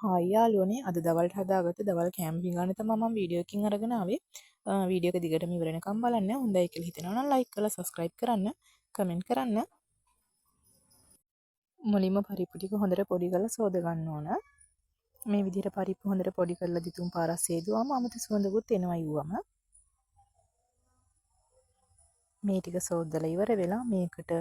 Hi යාළුවනේ අද දවල්ට හදාගත්ත දවල් කැම්පින් ගන්න තමයි මම වීඩියෝ එකකින් අරගෙන ආවේ. වීඩියෝ එක දිගටම ඉවර වෙනකම් බලන්න. හොඳයි කියලා හිතෙනවා නම් ලයික් කරලා සබස්ක්‍රයිබ් කරන්න, කමෙන්ට් කරන්න. මුලින්ම පරිප්පු ටික හොඳට පොඩි කරලා සෝද ගන්න ඕන. මේ විදිහට පරිප්පු හොඳට පොඩි කරලා දිතුම් පාරක් සේදුවාම අමුතු සුවඳකුත් එනවා යුවම. මේ ටික සෝදලා ඉවර වෙලා මේකට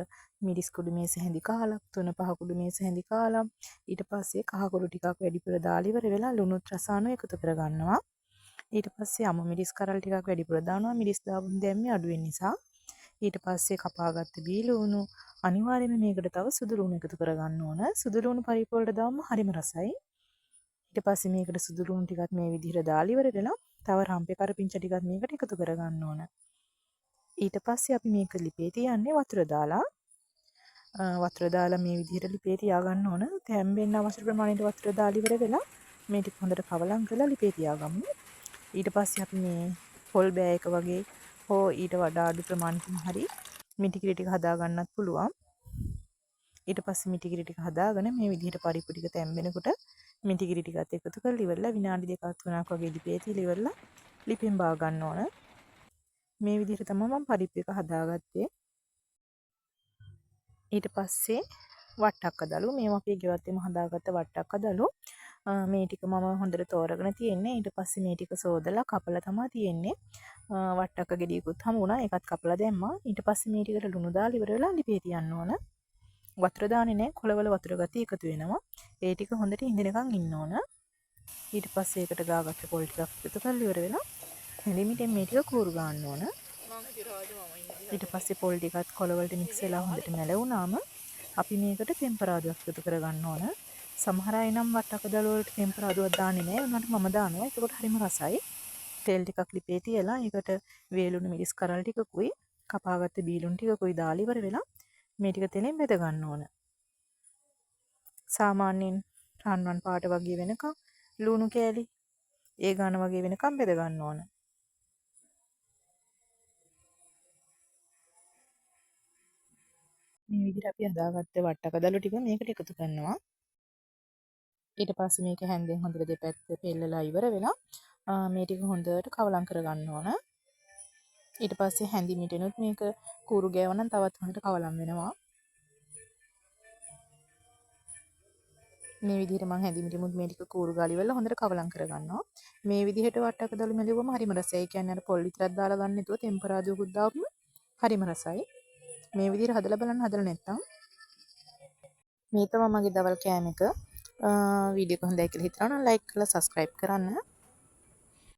මිරිස් කුඩු මේස හැඳි කාලා, තුන පහ කුඩු මේස හැඳි කාලා, ඊට පස්සේ කහ කුඩු ටිකක් වැඩිපුර දාලා ඉවර වෙලා ලුණුත් රසායන එකතු කරගන්නවා. ඊට පස්සේ අමු මිරිස් කරල් ටිකක් වැඩිපුර දානවා මිරිස් දාපු දැම්මේ අඩු වෙන නිසා. ඊට පස්සේ කපාගත්ත බීලුණු අනිවාර්යයෙන්ම මේකට තව සුදු ලුණු එකතු කරගන්න ඕන. සුදු ලුණු පරිප්පු වලට දාවම හරිම රසයි. ඊට පස්සේ මේකට සුදු ලුණු ටිකක් මේ විදිහට දාලා ඉවර වෙලා තව රම්පේ කරපිංචා ටිකක් මේකට එකතු කරගන්න ඕන. ඊට පස්සේ අපි මේක ලිපේ තියන්නේ වතුර දාලා. වතුර දාලා මේ විදිහට ලිපේ තියාගන්න ඕන. තැම්බෙන්න අවශ්‍ය ප්‍රමාණයට වතුර දාලා ඉවර වෙලා මේ ටික හොඳට කවලම් කරලා ලිපේ තියාගමු. ඊට පස්සේ අපි මේ පොල් බෑ එක වගේ හෝ ඊට වඩා අඩු ප්‍රමාණකින් හරි මිටිකිරි ටික හදා ගන්නත් පුළුවන්. ඊට පස්සේ මිටිකිරි ටික හදාගෙන මේ විදිහට පරිප්පු ටික තැම්බෙනකොට මිටිකිරි ටිකත් එකතු කරලා ඉවරලා විනාඩි දෙකක් තුනක් වගේ ලිපේ තියලා ඉවරලා ලිපෙන් බා ගන්න ඕන. මේ විදිහට තමයි මම පරිප්පු එක හදාගත්තේ. ඊට පස්සේ වට්ටක්ක දළු මේවා අපි ගෙවත්තේම හදාගත්ත වට්ටක්ක දළු මේ ටික මම හොඳට තෝරගෙන තියෙන්නේ. ඊට පස්සේ මේ ටික සෝදලා කපලා තමයි තියෙන්නේ. වට්ටක්ක ගෙඩියකුත් හමු වුණා. ඒකත් කපලා දැම්මා. ඊට පස්සේ මේ ටිකට ලුණු දාලා ඉවර වෙලා ලිපේ තියන්න ඕන. වතුර දාන්නේ නැහැ. කොළවල වතුර ගතිය එකතු වෙනවා. ඒ ටික හොඳට ඉඳිනකන් ඉන්න ඕන. ඊට පස්සේ ඒකට ගාගත්ත පොල් ටිකක් එකතු කරලා ඉවර වෙලා හැලිමිටෙන් මේ ටික කූරු ගන්න ඕන. ඊට පස්සේ පොල් ටිකත් කොළවලට මික්ස් වෙලා හොඳට මැලවුණාම අපි මේකට ටෙම්පරාදුවක් එකතු කරගන්න ඕන. සමහර අය නම් වට්ටක්ක දළු වලට ටෙම්පරාදුවක් දාන්නේ නැහැ. උනාට මම දානවා. ඒකට හරිම රසයි. තෙල් ටිකක් ලිපේ තියලා ඒකට වේලුණු මිරිස් කරල් ටිකකුයි කපාගත්ත බීලුණු ටිකකුයි දාලා ඉවර වෙලා මේ ටික තෙලෙන් බෙද ගන්න ඕන. සාමාන්‍යයෙන් රන්වන් පාට වගේ වෙනකම් ලුණු කෑලි ඒ ගාන වගේ වෙනකම් බෙද ගන්න ඕන. මේ විදිහට අපි හදාගත්ත වට්ටක දළු ටික මේකට එකතු කරනවා. ඊට පස්සේ මේක හැන්දෙන් හොඳට දෙපැත්ත පෙල්ලලා ඉවර වෙලා මේ ටික හොඳට කවලම් කරගන්න ඕන. ඊට පස්සේ හැඳි මිටෙනුත් මේක කූරු ගෑවනම් තවත් හොඳට කවලම් වෙනවා. මේ විදිහට මම හැඳි මිටෙමුත් මේ ටික කූරු ගාලි වල හොඳට කවලම් කරගන්නවා. මේ විදිහට වට්ටක දළු මෙලුවම හරිම රසයි. ඒ කියන්නේ අර පොල් විතරක් දාලා ගන්න නැතුව ටෙම්පරාදුවකුත් දාපුම හරිම රසයි. මේ විදිහට හදලා බලන්න හදලා නැත්තම්. මේ තමයි මගේ දවල් කෑම එක. වීඩියෝ එක හොඳයි කියලා හිතනවා නම් ලයික් කරලා සබස්ක්‍රයිබ් කරන්න.